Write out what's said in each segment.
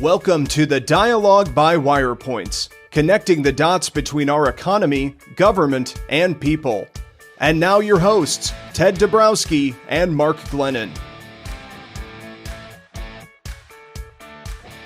Welcome to the Dialogue by Wirepoints, connecting the dots between our economy, government, and people. And now your hosts, Ted Dabrowski and Mark Glennon.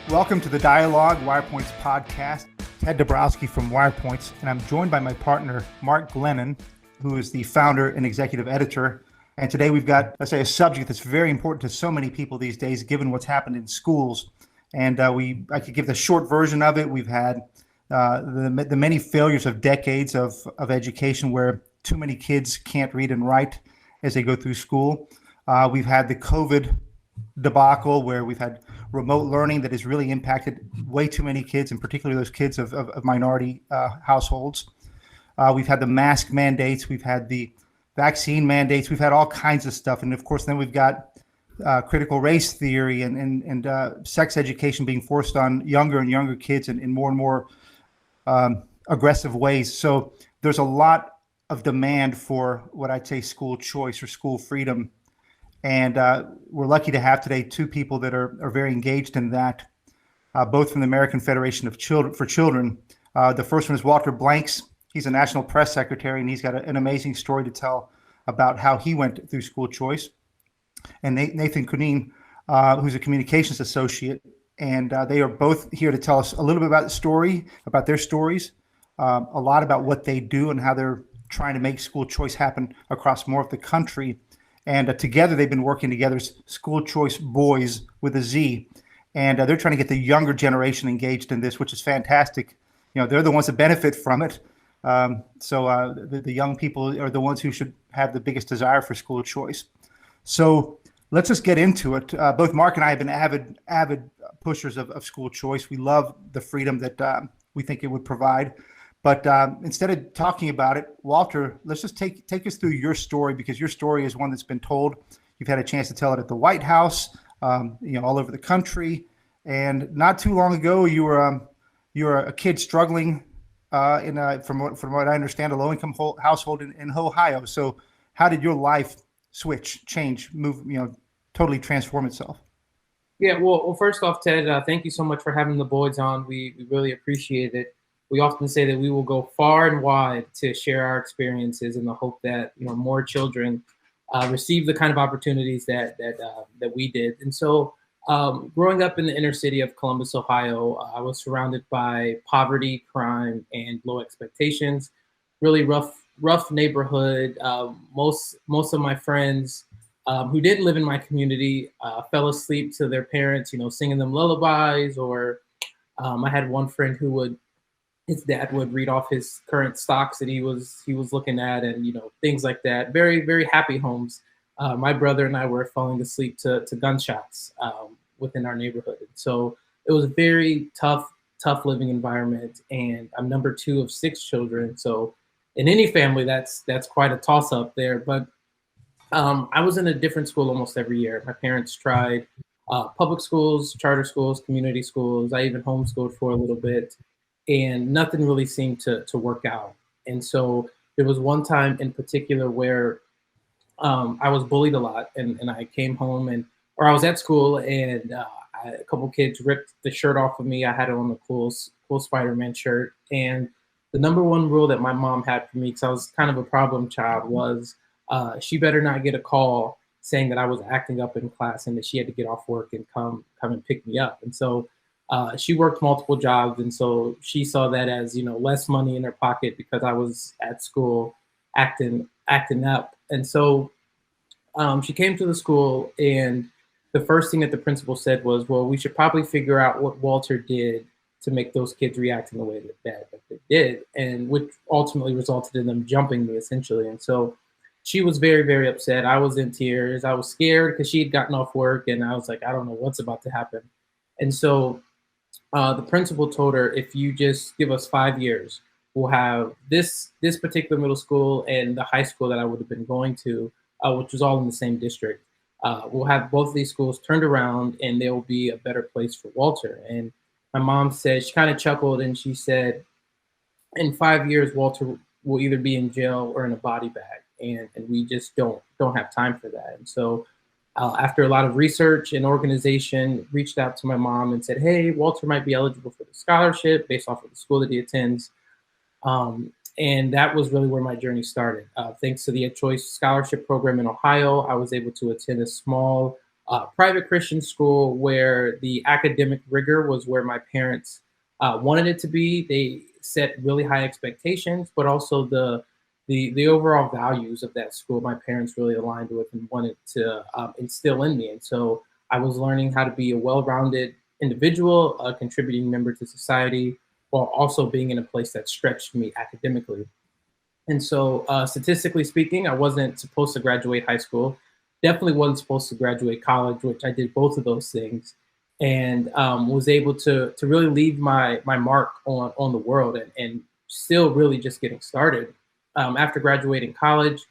Welcome to the Dialogue Wirepoints podcast. Ted Dabrowski from Wirepoints, and I'm joined by my partner, Mark Glennon, who is the founder and executive editor. And today we've got, let's say, a subject that's very important to so many people these days, given what's happened in schools. And I could give the short version of it. We've had the many failures of decades of education where too many kids can't read and write as they go through school. We've had the COVID debacle where we've had remote learning that has really impacted way too many kids, and particularly those kids of minority households. We've had the mask mandates. We've had the vaccine mandates. We've had all kinds of stuff. And of course, then we've got critical race theory and sex education being forced on younger and younger kids in more and more aggressive ways. So there's a lot of demand for what I'd say school choice or school freedom. And we're lucky to have today two people that are very engaged in that, both from the American Federation of Children. The first one is Walter Blanks. He's a national press secretary, and he's got an amazing story to tell about how he went through school choice. And Nathan Cunneen, who's a communications associate, and they are both here to tell us a little bit about the story, about their stories, a lot about what they do and how they're trying to make school choice happen across more of the country. And together, they've been working together as School Choice Boyz with a Z, and they're trying to get the younger generation engaged in this, which is fantastic. You know, they're the ones that benefit from it. So the young people are the ones who should have the biggest desire for school choice. So let's just get into it. Both Mark and I have been avid pushers of school choice. We love the freedom that we think it would provide. But instead of talking about it, Walter, let's just take us through your story, because your story is one that's been told. You've had a chance to tell it at the White House, all over the country. And not too long ago, you were a kid struggling from what I understand, a low-income household in Ohio. So how did your life change, move, totally transform itself? Yeah, well, first off, Ted, thank you so much for having the boys on. We really appreciate it. We often say that we will go far and wide to share our experiences in the hope that more children receive the kind of opportunities that we did. And so, growing up in the inner city of Columbus, Ohio, I was surrounded by poverty, crime, and low expectations. Really rough neighborhood. Most of my friends who didn't live in my community fell asleep to their parents, singing them lullabies. Or I had one friend his dad would read off his current stocks that he was looking at, and things like that. Very, very happy homes. My brother and I were falling asleep to gunshots within our neighborhood. So it was a very tough living environment. And I'm number 2 of 6 children. So in any family, that's quite a toss up there. But I was in a different school almost every year. My parents tried public schools, charter schools, community schools. I even homeschooled for a little bit, and nothing really seemed to work out. And so there was one time in particular where I was bullied a lot, and I came home or I was at school, and a couple kids ripped the shirt off of me. I had it on the cool Spider-Man shirt. And the number one rule that my mom had for me, because I was kind of a problem child, was she better not get a call saying that I was acting up in class and that she had to get off work and come and pick me up. And so she worked multiple jobs, and so she saw that as less money in her pocket because I was at school acting up. And so she came to the school, and the first thing that the principal said was, well, we should probably figure out what Walter did to make those kids react in the way that they did, and which ultimately resulted in them jumping me, essentially. And so she was very, very upset. I was in tears. I was scared because she had gotten off work, and I was like, I don't know what's about to happen. And so the principal told her, if you just give us 5 years, we'll have this particular middle school and the high school that I would have been going to, which was all in the same district. We'll have both of these schools turned around, and they will be a better place for Walter. And my mom said, she kind of chuckled, and she said, in 5 years, Walter will either be in jail or in a body bag. And we just don't have time for that. And so after a lot of research and organization, reached out to my mom and said, hey, Walter might be eligible for the scholarship based off of the school that he attends. And that was really where my journey started. Thanks to the Ed Choice Scholarship Program in Ohio, I was able to attend a small private Christian school where the academic rigor was where my parents wanted it to be. They set really high expectations, but also the overall values of that school, my parents really aligned with and wanted to instill in me. And so I was learning how to be a well-rounded individual, a contributing member to society, while also being in a place that stretched me academically. And so statistically speaking, I wasn't supposed to graduate high school, definitely wasn't supposed to graduate college, which I did both of those things, and was able to really leave my mark on the world, and still really just getting started. After graduating college,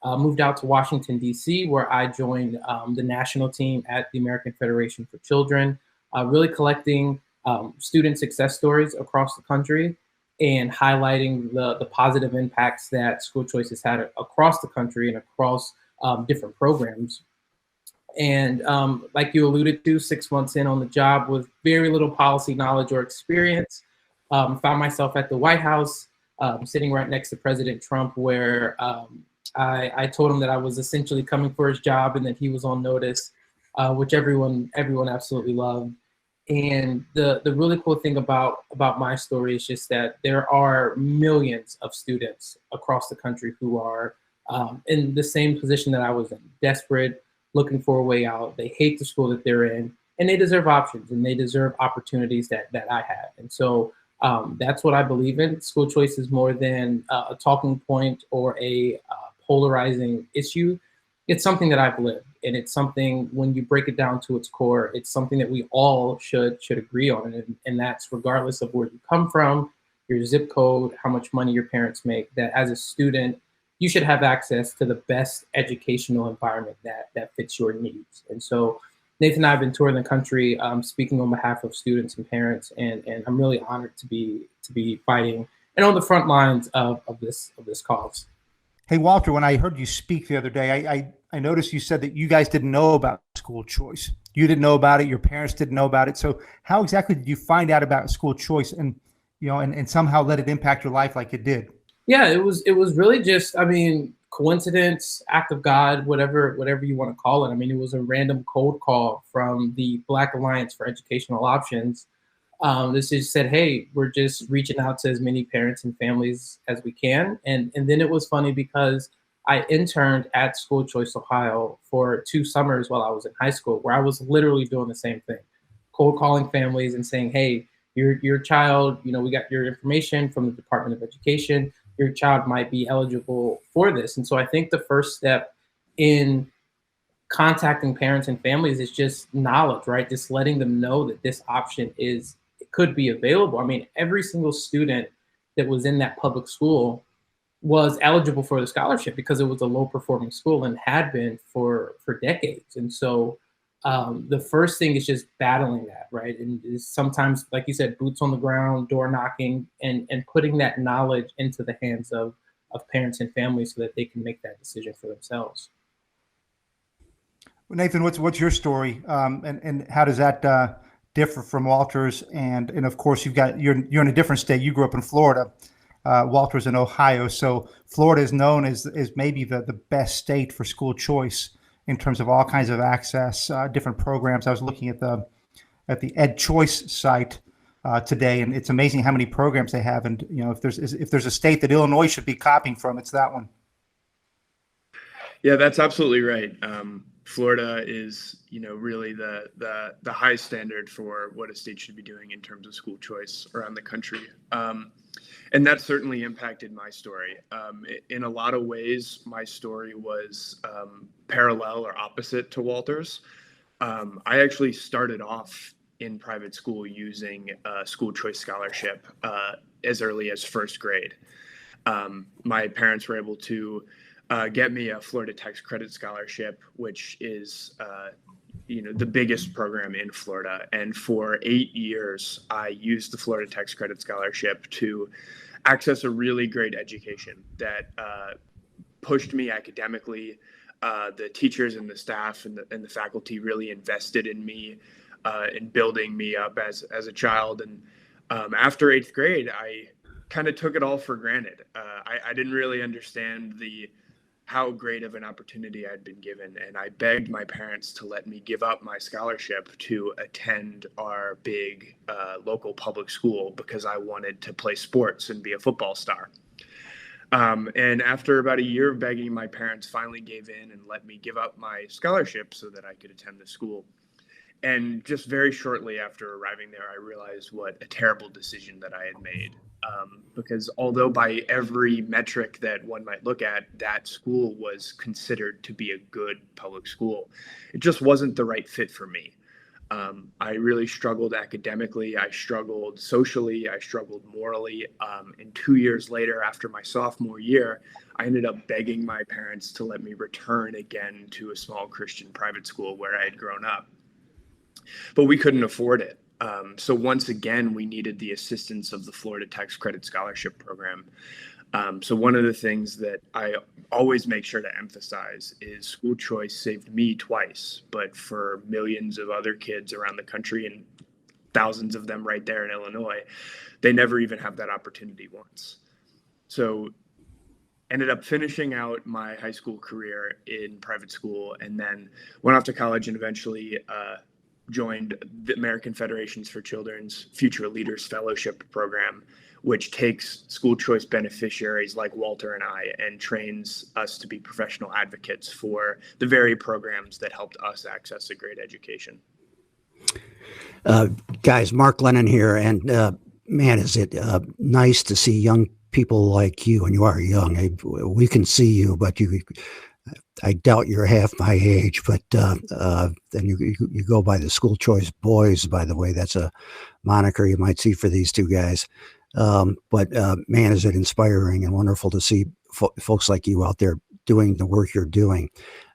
moved out to Washington, D.C., where I joined the national team at the American Federation for Children, really collecting student success stories across the country and highlighting the positive impacts that school choice has had across the country and across different programs. And like you alluded to, 6 months in on the job with very little policy knowledge or experience, found myself at the White House, sitting right next to President Trump, where I told him that I was essentially coming for his job and that he was on notice, which everyone absolutely loved. And the really cool thing about my story is just that there are millions of students across the country who are in the same position that I was in, desperate, looking for a way out. They hate the school that they're in, and they deserve options, and they deserve opportunities that I had. And so that's what I believe in. School choice is more than a talking point or a polarizing issue. It's something that I've lived, and it's something, when you break it down to its core, it's something that we all should agree on, and that's regardless of where you come from, your zip code, how much money your parents make, that as a student, you should have access to the best educational environment that fits your needs. And so Nathan and I have been touring the country, speaking on behalf of students and parents, and I'm really honored to be fighting and on the front lines of this cause. Hey, Walter, when I heard you speak the other day, I noticed you said that you guys didn't know about school choice. You didn't know about it. Your parents didn't know about it. So how exactly did you find out about school choice and somehow let it impact your life like it did? Yeah, it was really just, coincidence, act of God, whatever you want to call it. It was a random cold call from the Black Alliance for Educational Options. This just said, hey, we're just reaching out to as many parents and families as we can. And then it was funny because I interned at School Choice Ohio for 2 summers while I was in high school, where I was literally doing the same thing, cold calling families and saying, hey, your child, we got your information from the Department of Education. Your child might be eligible for this. And so I think the first step in contacting parents and families is just knowledge, right? Just letting them know that this option could be available. Every single student that was in that public school was eligible for the scholarship because it was a low performing school and had been for decades. And so the first thing is just battling that, right? And is sometimes, like you said, boots on the ground, door knocking, and putting that knowledge into the hands of parents and families so that they can make that decision for themselves. Well, Nathan, what's your story, and how does that differ from Walter's? And of course, you're in a different state. You grew up in Florida. Walter's in Ohio, so Florida is known as maybe the best state for school choice in terms of all kinds of access, different programs. I was looking at the Ed Choice site today, and it's amazing how many programs they have. And if there's a state that Illinois should be copying from, it's that one. Yeah, that's absolutely right. Florida is, really the high standard for what a state should be doing in terms of school choice around the country. And that certainly impacted my story. In a lot of ways, my story was parallel or opposite to Walter's. I actually started off in private school using a school choice scholarship as early as first grade. My parents were able to get me a Florida Tax Credit Scholarship, which is the biggest program in Florida. And for 8 years, I used the Florida Tax Credit Scholarship to access a really great education that pushed me academically, The teachers and the staff and the faculty really invested in me, in building me up as a child. And after eighth grade, I kind of took it all for granted. I didn't really understand how great of an opportunity I'd been given. And I begged my parents to let me give up my scholarship to attend our big local public school because I wanted to play sports and be a football star. And after about a year of begging, my parents finally gave in and let me give up my scholarship so that I could attend the school. And just very shortly after arriving there, I realized what a terrible decision that I had made. Because although by every metric that one might look at, that school was considered to be a good public school, it just wasn't the right fit for me. I really struggled academically. I struggled socially. I struggled morally. And 2 years later, after my sophomore year, I ended up begging my parents to let me return again to a small Christian private school where I had grown up. But we couldn't afford it. So once again, we needed the assistance of the Florida Tax Credit Scholarship Program. So one of the things that I always make sure to emphasize is school choice saved me twice, but for millions of other kids around the country and thousands of them right there in Illinois, they never even have that opportunity once. So ended up finishing out my high school career in private school and then went off to college and eventually joined the American Federations for Children's Future Leaders Fellowship Program, which takes school choice beneficiaries like Walter and I and trains us to be professional advocates for the very programs that helped us access a great education. Guys, Mark Glennon here, and man, is it nice to see young people like you, and you are young. We can see you, but I doubt you're half my age, but then you go by the School Choice Boyz, by the way. That's a moniker you might see for these two guys. But man, is it inspiring and wonderful to see folks like you out there doing the work you're doing.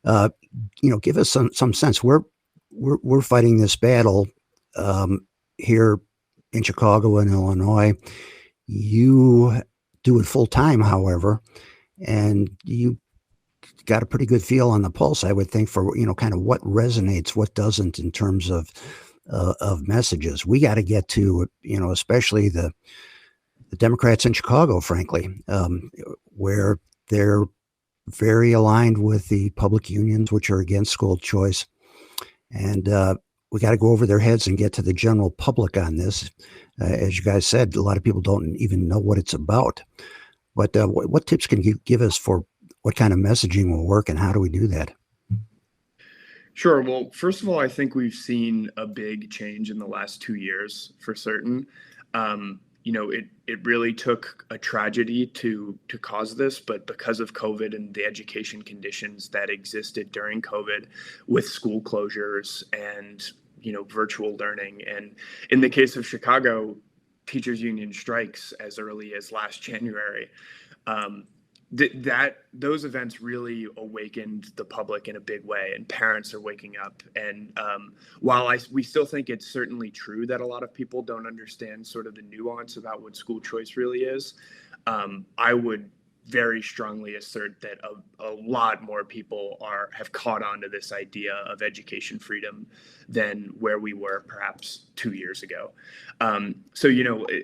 Give us some sense. We're fighting this battle here in Chicago and Illinois. You do it full time, however, and you got a pretty good feel on the pulse, I would think, for kind of what resonates, what doesn't, in terms of messages. We got to get to especially the Democrats in Chicago, frankly, where they're very aligned with the public unions, which are against school choice, and we got to go over their heads and get to the general public on this. As you guys said, a lot of people don't even know what it's about. But what tips can you give us for what kind of messaging will work, and how do we do that? Sure. Well, first of all, I think we've seen a big change in the last 2 years for certain. It really took a tragedy to cause this, but because of COVID and the education conditions that existed during COVID with school closures and, virtual learning. And in the case of Chicago, teachers union strikes as early as last January. Those events really awakened the public in a big way, and parents are waking up. And while we still think it's certainly true that a lot of people don't understand sort of the nuance about what school choice really is, I would very strongly assert that a lot more people have caught on to this idea of education freedom than where we were perhaps 2 years ago.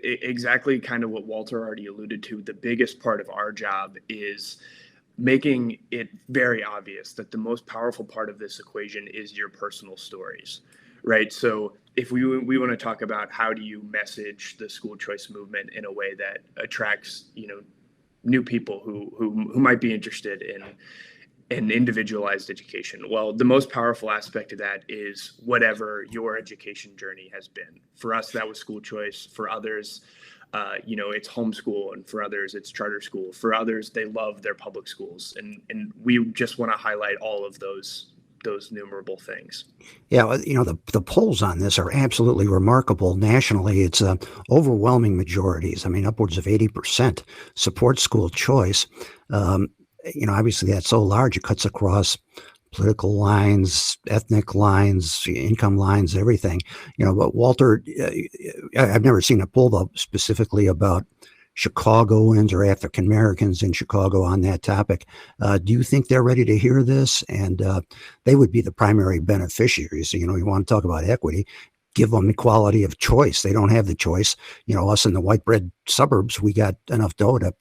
Exactly kind of what Walter already alluded to, the biggest part of our job is making it very obvious that the most powerful part of this equation is your personal stories, right? So if we want to talk about how do you message the school choice movement in a way that attracts, new people who might be interested in individualized education. Well, the most powerful aspect of that is whatever your education journey has been. For us, that was school choice. For others, it's homeschool, and for others, it's charter school. For others, they love their public schools, and we just want to highlight all of those numerable things. Yeah, the polls on this are absolutely remarkable. Nationally, it's overwhelming majorities. I mean, upwards of 80% support school choice. Obviously that's so large, it cuts across political lines, ethnic lines, income lines, everything. But Walter, I've never seen a poll though specifically about Chicagoans or African Americans in Chicago on that topic. Do you think they're ready to hear this? And they would be the primary beneficiaries. You want to talk about equity. Give them equality of choice. They don't have the choice. Us in the white bread suburbs, we got enough dough to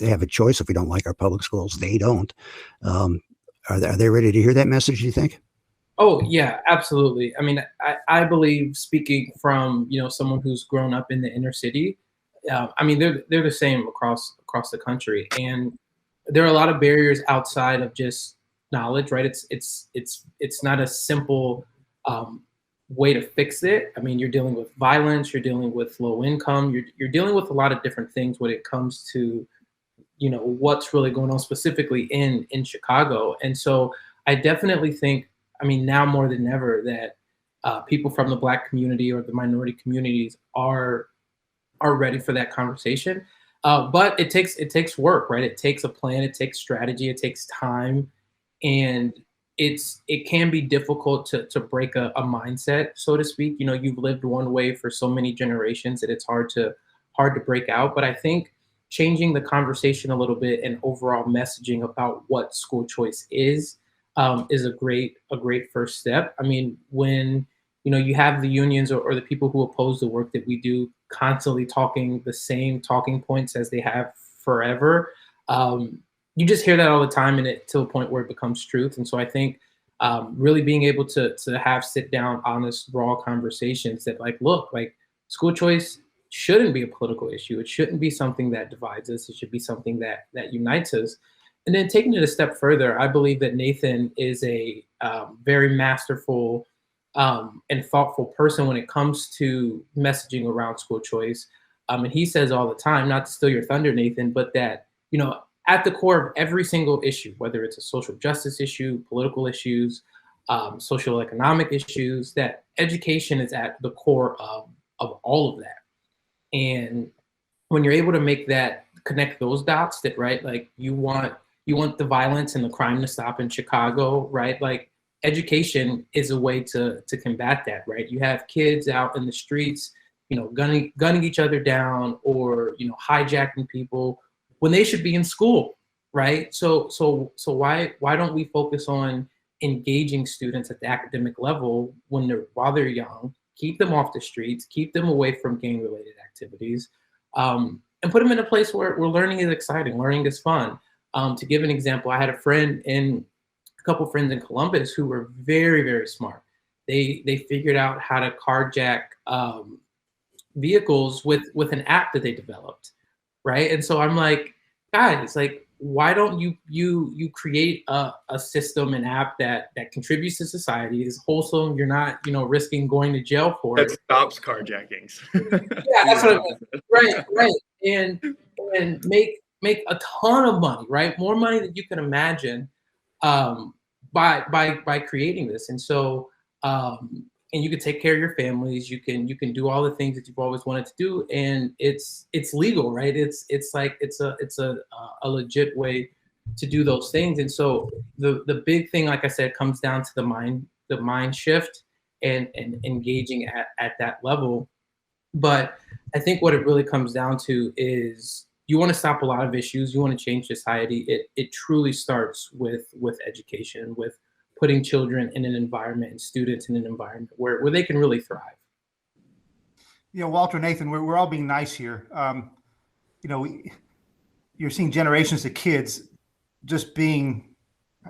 have a choice if we don't like our public schools. They don't. Are they ready to hear that message, do you think? Oh, yeah, absolutely. I mean, I believe, speaking from, someone who's grown up in the inner city, I mean, they're the same across the country. And there are a lot of barriers outside of just knowledge, right? It's not a simple way to fix it. I mean, you're dealing with violence, you're dealing with low income, you're dealing with a lot of different things when it comes to, what's really going on specifically in Chicago. And so I definitely think, I mean, now more than ever, that people from the Black community or the minority communities are ready for that conversation. But it takes work, right? It takes a plan, it takes strategy, it takes time, and it can be difficult to break a mindset, so to speak. You've lived one way for so many generations that it's hard to break out. But I think changing the conversation a little bit and overall messaging about what school choice is a great first step. I mean, when you have the unions or the people who oppose the work that we do constantly talking the same talking points as they have forever, you just hear that all the time, and to a point where it becomes truth. And so I think really being able to have sit down, honest, raw conversations that look, school choice shouldn't be a political issue. It shouldn't be something that divides us. It should be something that unites us. And then taking it a step further, I believe that Nathan is a very masterful and thoughtful person when it comes to messaging around school choice. And he says all the time, not to steal your thunder, Nathan, but that, at the core of every single issue, whether it's a social justice issue, political issues, social economic issues, that education is at the core of all of that. And when you're able to make that, connect those dots, that, right, you want the violence and the crime to stop in Chicago, right? Education is a way to combat that, right? You have kids out in the streets, gunning each other down, or, hijacking people when they should be in school, right? So why don't we focus on engaging students at the academic level while they're young, keep them off the streets, keep them away from gang-related activities, and put them in a place where learning is exciting, learning is fun. To give an example, I had a couple friends in Columbus who were very, very smart. They figured out how to carjack vehicles with an app that they developed, right? And so I'm like, guys, why don't you create a system, an app that contributes to society, is wholesome, you're not risking going to jail for it. That stops carjackings. Yeah, that's what I mean. Right. And make a ton of money, right? More money than you can imagine, by creating this. And so and you can take care of your families, you can do all the things that you've always wanted to do, and it's legal, right? It's a legit way to do those things. And so the big thing, like I said, comes down to the mind shift and engaging at that level. But I think what it really comes down to is, you want to stop a lot of issues, you want to change society, it truly starts with education, with putting children in an environment and students in an environment where they can really thrive. Walter, Nathan, we're all being nice here. You're seeing generations of kids just being,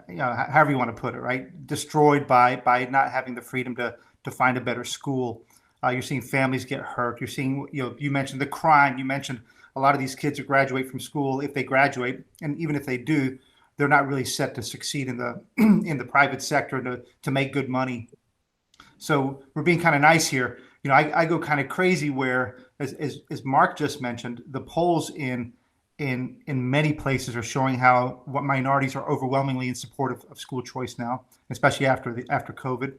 however you want to put it, right, destroyed by not having the freedom to find a better school. You're seeing families get hurt. You're seeing, you mentioned the crime. You mentioned a lot of these kids who graduate from school, if they graduate, and even if they do, they're not really set to succeed in the private sector to make good money. So we're being kind of nice here. I go kind of crazy where, as Mark just mentioned, the polls in many places are showing what minorities are overwhelmingly in support of school choice now, especially after COVID.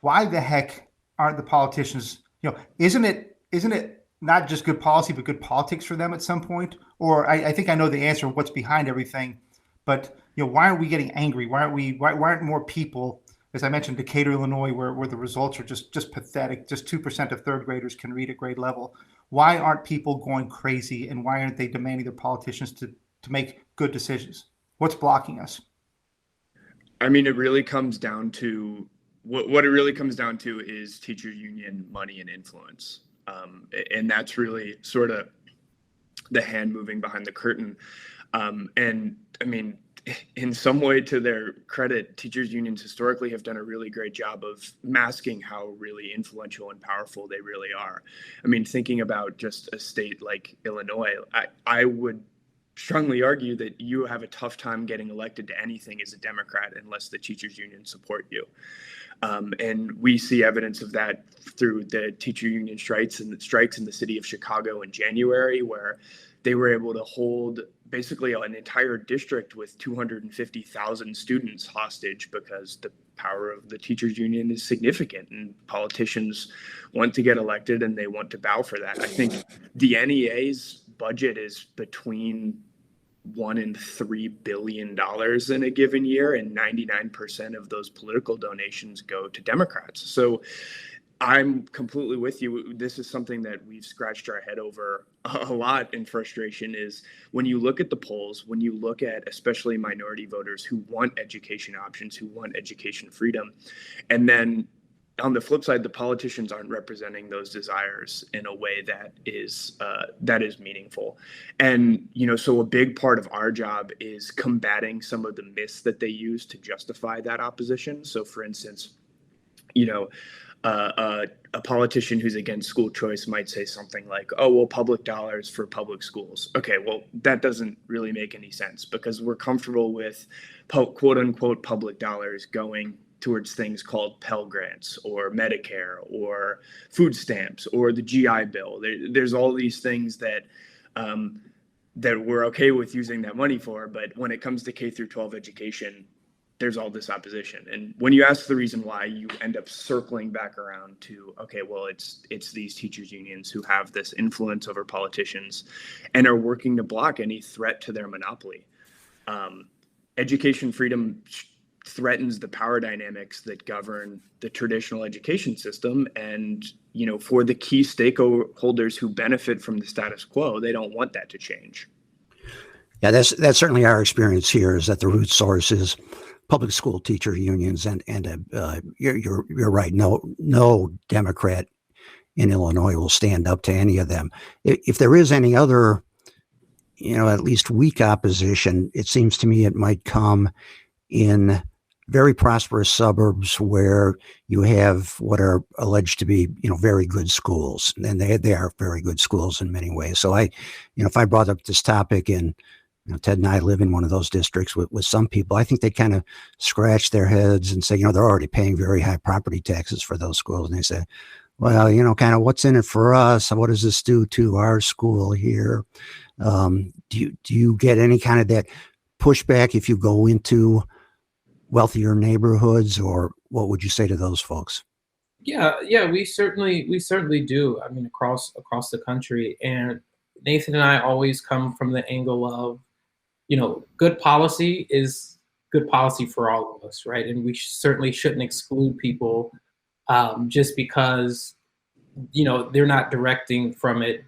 Why the heck aren't the politicians? Isn't it not just good policy, but good politics for them at some point? Or I think I know the answer of what's behind everything. But why aren't we getting angry? Why aren't more people as I mentioned, Decatur, Illinois, where the results are just pathetic. Just 2% of third graders can read at grade level. Why aren't people going crazy, and why aren't they demanding their politicians to make good decisions? What's blocking us? I mean, it really comes down to what it really comes down to is teacher union money and influence. And that's really sort of the hand moving behind the curtain. And I mean, in some way, to their credit, teachers unions historically have done a really great job of masking how really influential and powerful they really are. I mean, thinking about just a state like Illinois, I would strongly argue that you have a tough time getting elected to anything as a Democrat unless the teachers union support you. And we see evidence of that through the teacher union strikes in the city of Chicago in January, where they were able to hold basically an entire district with 250,000 students hostage because the power of the teachers union is significant and politicians want to get elected and they want to bow for that. I think the NEA's budget is between $1 and $3 billion in a given year, and 99% of those political donations go to Democrats. So I'm completely with you. This is something that we've scratched our head over a lot in frustration is when you look at the polls, when you look at especially minority voters who want education options, who want education freedom, and then on the flip side, the politicians aren't representing those desires in a way that is meaningful. And, so a big part of our job is combating some of the myths that they use to justify that opposition. So for instance, a politician who's against school choice might say something like, oh, well, public dollars for public schools. Okay, well, that doesn't really make any sense because we're comfortable with quote unquote public dollars going towards things called Pell Grants or Medicare or food stamps or the GI Bill. There's all these things that we're okay with using that money for, but when it comes to K through 12 education, there's all this opposition. And when you ask the reason why, you end up circling back around to, okay, well, it's these teachers unions who have this influence over politicians and are working to block any threat to their monopoly. Education freedom threatens the power dynamics that govern the traditional education system. And, for the key stakeholders who benefit from the status quo, they don't want that to change. Yeah, that's certainly our experience here is that the root source is public school teacher unions. And you're right. No Democrat in Illinois will stand up to any of them. If there is any other, at least weak opposition, it seems to me it might come in very prosperous suburbs where you have what are alleged to be, very good schools, and they are very good schools in many ways. So if I brought up this topic and Ted and I live in one of those districts with some people, I think they kind of scratch their heads and say, they're already paying very high property taxes for those schools. And they say, well, kind of what's in it for us? What does this do to our school here? Do you get any kind of that pushback if you go into wealthier neighborhoods, or what would you say to those folks? Yeah, we certainly do. I mean, across the country, and Nathan and I always come from the angle of, good policy is good policy for all of us, right? And we certainly shouldn't exclude people just because, they're not directing from it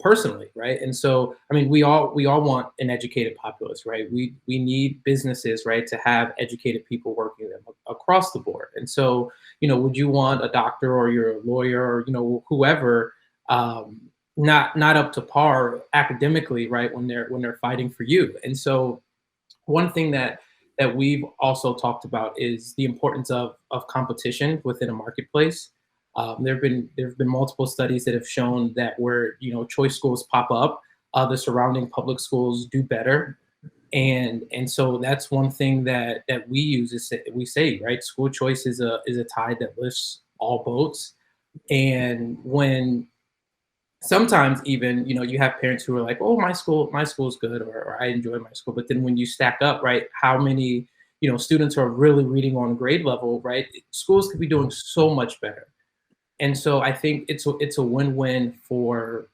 personally, right? And so, I mean, we all want an educated populace, right? We need businesses, right, to have educated people working them across the board. And so, would you want a doctor or you're a lawyer or whoever not up to par academically, right, when they're fighting for you? And so, one thing that we've also talked about is the importance of competition within a marketplace. There have been multiple studies that have shown that where choice schools pop up, the surrounding public schools do better, and so that's one thing that we use is we say, right, school choice is a tide that lifts all boats. And when sometimes even you have parents who are like, oh, my school's good, or I enjoy my school, but then when you stack up, right, how many students are really reading on grade level, right, schools could be doing so much better. And so I think it's a win-win for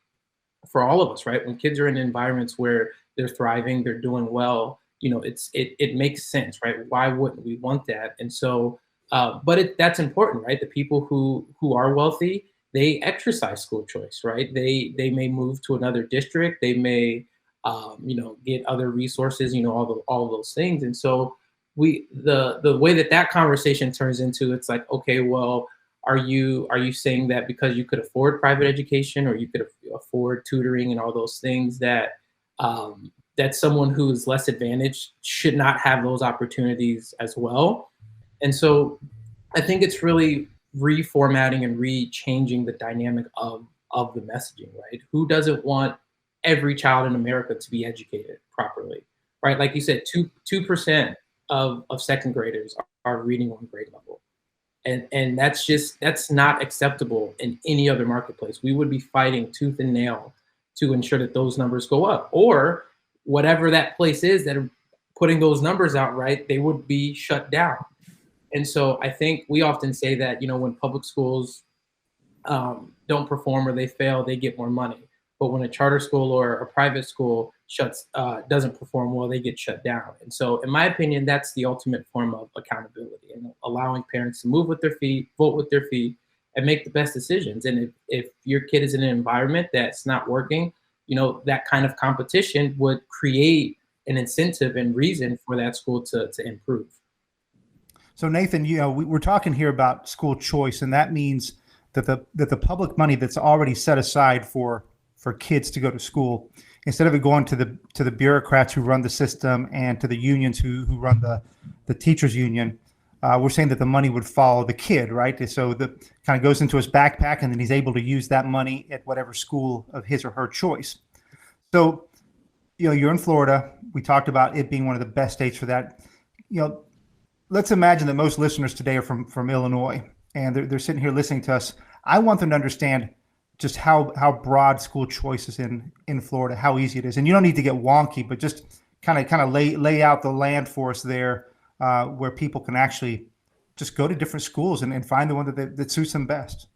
all of us, right? When kids are in environments where they're thriving, they're doing well, it makes sense, right? Why wouldn't we want that? And so, But that's important, right? The people who are wealthy, they exercise school choice, right? They may move to another district, they may get other resources, all of those things. And so the way that conversation turns into, it's like, okay, well, are you saying that because you could afford private education or you could afford tutoring and all those things that someone who is less advantaged should not have those opportunities as well? And so I think it's really reformatting and re-changing the dynamic of the messaging, right? Who doesn't want every child in America to be educated properly, right? Like you said, 2% of second graders are reading on grade level. And that's not acceptable in any other marketplace. We would be fighting tooth and nail to ensure that those numbers go up, or whatever that place is that are putting those numbers out, right, they would be shut down. And so I think we often say that, when public schools don't perform or they fail, they get more money. But when a charter school or a private school doesn't perform well, they get shut down. And so, in my opinion, that's the ultimate form of accountability, and allowing parents to move with their feet, vote with their feet, and make the best decisions. And if your kid is in an environment that's not working, that kind of competition would create an incentive and reason for that school to improve. So Nathan, we're talking here about school choice, and that means that the public money that's already set aside for kids to go to school, instead of it going to the bureaucrats who run the system and to the unions who run the teachers union, we're saying that the money would follow the kid, right? So the kind of goes into his backpack, and then he's able to use that money at whatever school of his or her choice. So, you're in Florida. We talked about it being one of the best states for that. Let's imagine that most listeners today are from Illinois, and they're sitting here listening to us. I want them to understand just how broad school choice is in Florida, how easy it is. And you don't need to get wonky, but just kind of lay out the land for us there, where people can actually just go to different schools and find the one that suits them best.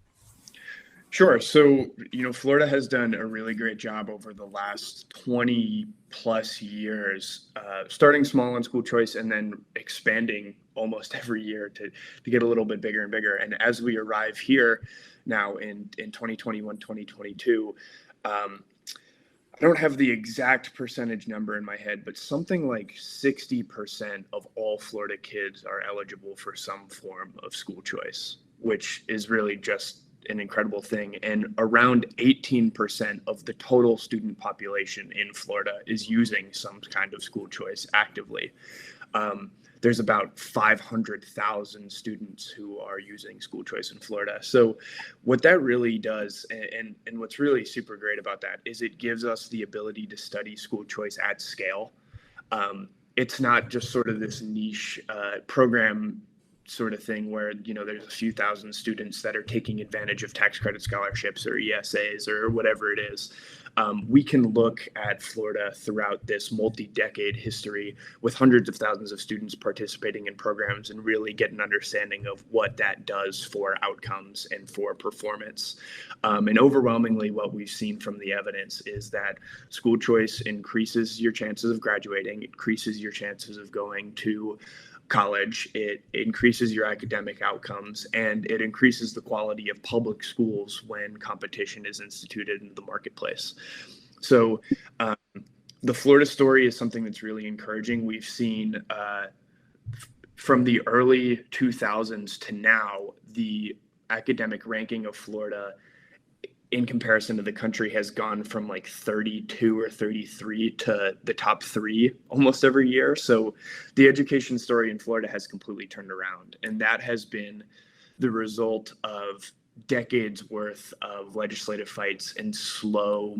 Sure. So, Florida has done a really great job over the last 20 plus years, starting small on school choice and then expanding almost every year to get a little bit bigger and bigger. And as we arrive here now in 2021, 2022, I don't have the exact percentage number in my head, but something like 60% of all Florida kids are eligible for some form of school choice, which is really just an incredible thing. And around 18% of the total student population in Florida is using some kind of school choice actively. There's about 500,000 students who are using school choice in Florida. So what that really does, and what's really super great about that, is it gives us the ability to study school choice at scale. It's not just sort of this niche program sort of thing where, there's a few thousand students that are taking advantage of tax credit scholarships or ESAs or whatever it is. We can look at Florida throughout this multi-decade history with hundreds of thousands of students participating in programs and really get an understanding of what that does for outcomes and for performance. And overwhelmingly, what we've seen from the evidence is that school choice increases your chances of graduating, increases your chances of going to college, it increases your academic outcomes, and it increases the quality of public schools when competition is instituted in the marketplace. So the Florida story is something that's really encouraging. We've seen from the early 2000s to now, the academic ranking of Florida in comparison to the country has gone from like 32 or 33 to the top 3 almost every year. So the education story in Florida has completely turned around. And that has been the result of decades worth of legislative fights and slow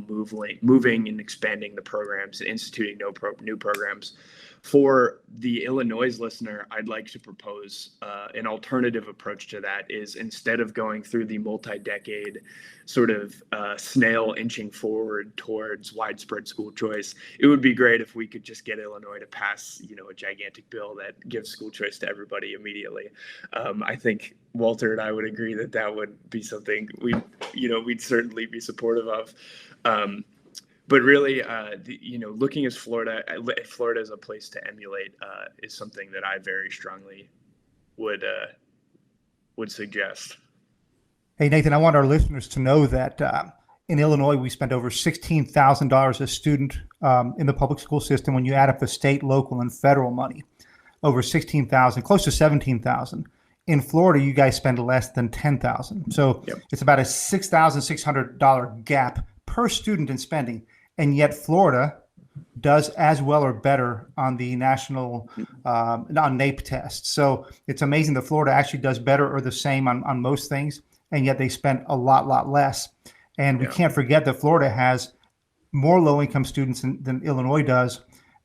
moving and expanding the programs and instituting new programs. For the Illinois listener, I'd like to propose an alternative approach to that is, instead of going through the multi-decade sort of snail inching forward towards widespread school choice, it would be great if we could just get Illinois to pass, a gigantic bill that gives school choice to everybody immediately. I think Walter and I would agree that would be something we'd certainly be supportive of. But really, looking at Florida as a place to emulate is something that I very strongly would would suggest. Hey, Nathan, I want our listeners to know that in Illinois, we spend over $16,000 a student in the public school system. When you add up the state, local, and federal money, over 16,000, close to 17,000. In Florida, you guys spend less than 10,000. So It's about a $6,600 gap per student in spending. And yet Florida does as well or better on the national on NAEP test. So it's amazing that Florida actually does better or the same on most things, and yet they spend a lot less. And we can't forget that Florida has more low-income students than Illinois does,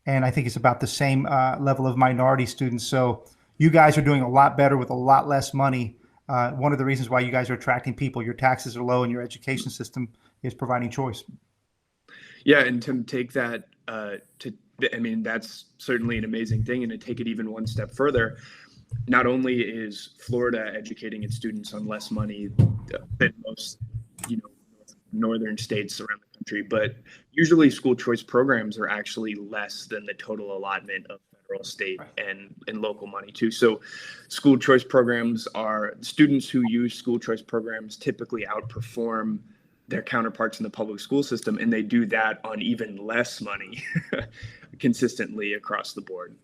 and I think it's about the same level of minority students. So you guys are doing a lot better with a lot less money. One of the reasons why you guys are attracting people, your taxes are low and your education system is providing choice. Yeah, and to take that that's certainly an amazing thing. And to take it even one step further, not only is Florida educating its students on less money than most, northern states around the country, but usually school choice programs are actually less than the total allotment of federal, state, and local money too. So school choice programs are, students who use school choice programs typically outperform their counterparts in the public school system, and they do that on even less money consistently across the board.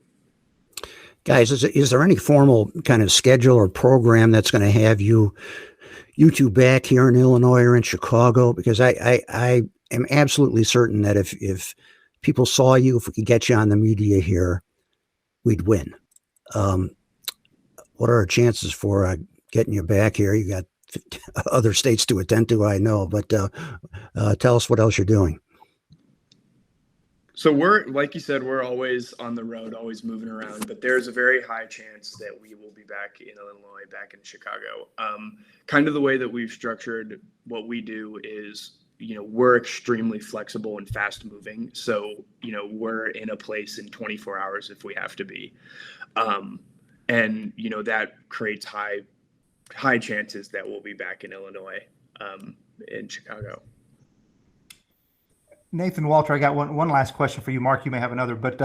Guys, is there any formal kind of schedule or program that's going to have you two back here in Illinois or in Chicago? Because I am absolutely certain that if people saw you, if we could get you on the media here, we'd win. What are our chances for getting you back here? You got other states to attend to, I know, but tell us what else you're doing. So we're, like you said, we're always on the road, always moving around, but there's a very high chance that we will be back in Illinois, back in Chicago. Kind of the way that we've structured what we do is, we're extremely flexible and fast moving. So, we're in a place in 24 hours if we have to be. And, that creates high chances that we'll be back in Illinois, in Chicago. Nathan, Walter, I got one last question for you. Mark, you may have another, but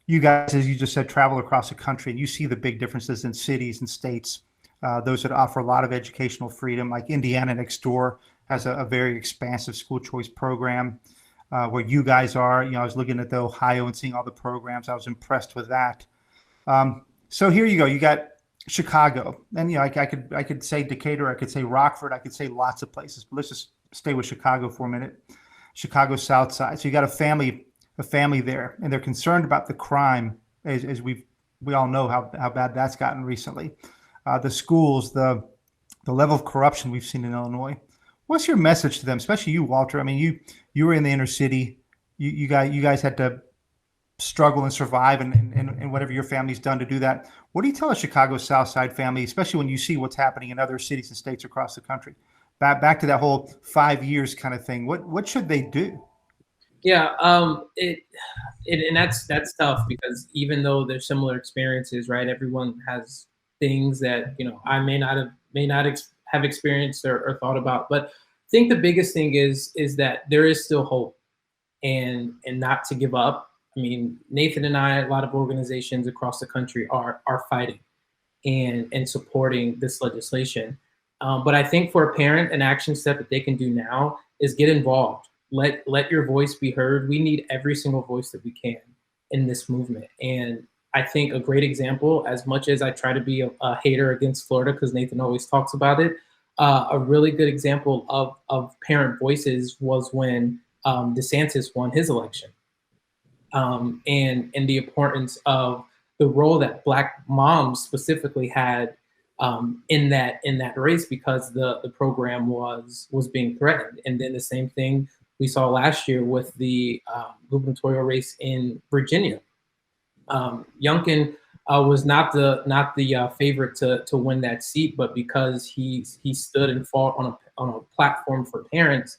you guys, as you just said, travel across the country, and you see the big differences in cities and states, those that offer a lot of educational freedom, like Indiana next door has a very expansive school choice program where you guys are. I was looking at the Ohio and seeing all the programs. I was impressed with that. So here you go. You got Chicago, and I could say Decatur, I could say Rockford, I could say lots of places, but let's just stay with Chicago for a minute. Chicago South Side. So you got a family there, and they're concerned about the crime, as we all know how bad that's gotten recently. The schools, the level of corruption we've seen in Illinois. What's your message to them, especially you, Walter? I mean, you were in the inner city. You guys had to struggle and survive, and whatever your family's done to do that. What do you tell a Chicago South Side family, especially when you see what's happening in other cities and states across the country? Back to that whole 5 years kind of thing. What should they do? Yeah, and that's tough, because even though there's similar experiences, right? Everyone has things that I may not have experienced or thought about. But I think the biggest thing is that there is still hope, and not to give up. I mean, Nathan and I, a lot of organizations across the country are fighting and supporting this legislation. But I think for a parent, an action step that they can do now is get involved. Let your voice be heard. We need every single voice that we can in this movement. And I think a great example, as much as I try to be a hater against Florida, because Nathan always talks about it, a really good example of parent voices was when DeSantis won his election. And the importance of the role that Black moms specifically had in that race, because the program was being threatened. And then the same thing we saw last year with the gubernatorial race in Virginia. Youngkin was not the favorite to win that seat, but because he stood and fought on a platform for parents,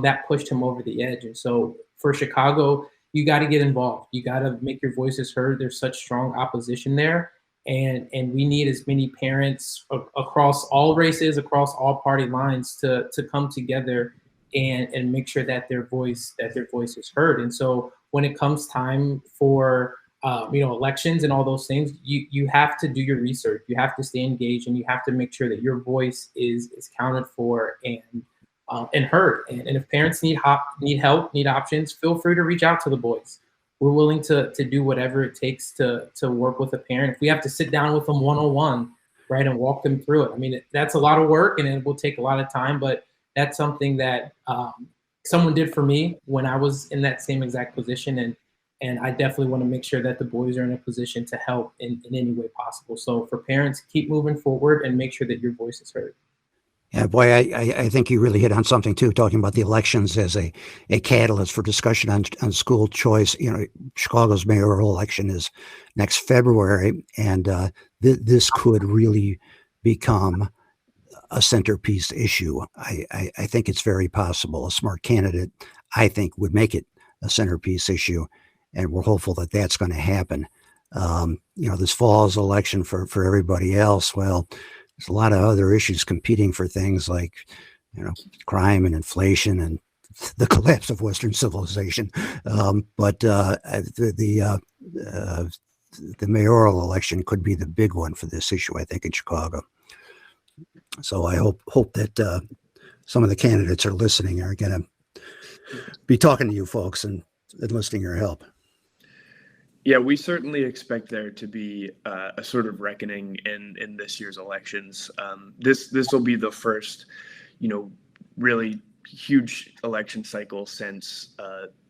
that pushed him over the edge. And so for Chicago, you got to get involved. You got to make your voices heard. There's such strong opposition there. And we need as many parents across all races, across all party lines to come together and make sure that their voice is heard. And so when it comes time for elections and all those things, you have to do your research. You have to stay engaged, and you have to make sure that your voice is counted for and heard. And if parents need help, need options, feel free to reach out to the boys. We're willing to do whatever it takes to work with a parent. If we have to sit down with them one-on-one, right, and walk them through it. I mean, that's a lot of work and it will take a lot of time, but that's something that someone did for me when I was in that same exact position. And I definitely want to make sure that the boys are in a position to help in any way possible. So for parents, keep moving forward and make sure that your voice is heard. Yeah, boy, I think you really hit on something too, talking about the elections as a catalyst for discussion on school choice. Chicago's mayoral election is next February, and this could really become a centerpiece issue. I think it's very possible. A smart candidate, I think, would make it a centerpiece issue, and we're hopeful that that's going to happen. This fall's election for everybody else, well, there's a lot of other issues competing for things like, crime and inflation and the collapse of Western civilization. But the mayoral election could be the big one for this issue, I think, in Chicago. So I hope that some of the candidates are listening, are going to be talking to you folks and enlisting your help. Yeah, we certainly expect there to be a sort of reckoning in this year's elections. This will be the first, really huge election cycle since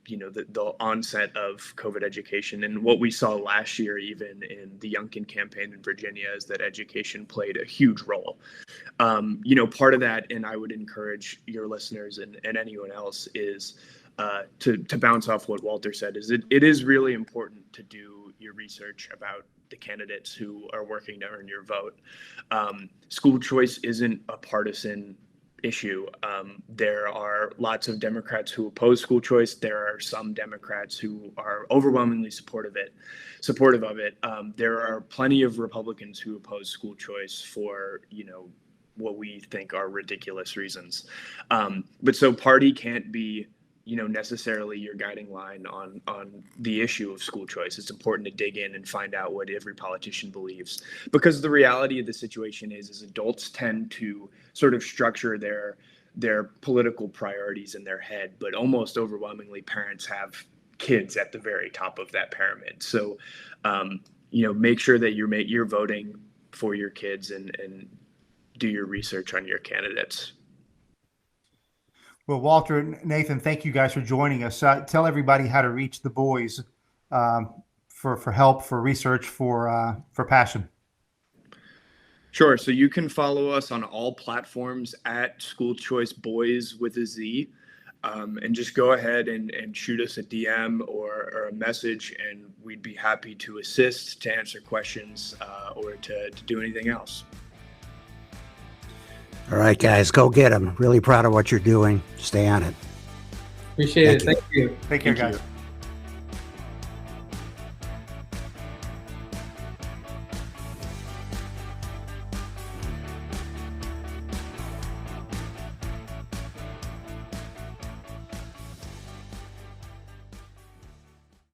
the onset of COVID education. And what we saw last year, even in the Youngkin campaign in Virginia, is that education played a huge role. Part of that, and I would encourage your listeners and anyone else, is to bounce off what Walter said, is it is really important to do your research about the candidates who are working to earn your vote. School choice isn't a partisan issue. There are lots of Democrats who oppose school choice. There are some Democrats who are overwhelmingly supportive of it. There are plenty of Republicans who oppose school choice for, what we think are ridiculous reasons. But so party can't be necessarily your guiding line on the issue of school choice. It's important to dig in and find out what every politician believes, because the reality of the situation is adults tend to sort of structure their political priorities in their head, but almost overwhelmingly parents have kids at the very top of that pyramid. So, make sure that you're voting for your kids and do your research on your candidates. Well, Walter and Nathan, thank you guys for joining us. Tell everybody how to reach the boys for help, for research, for passion. Sure. So you can follow us on all platforms at School Choice Boyz with a Z, and just go ahead and shoot us a DM or a message, and we'd be happy to assist, to answer questions, or to do anything else. All right, guys, go get them. Really proud of what you're doing. Stay on it. Appreciate it. Thank you. Take care, guys.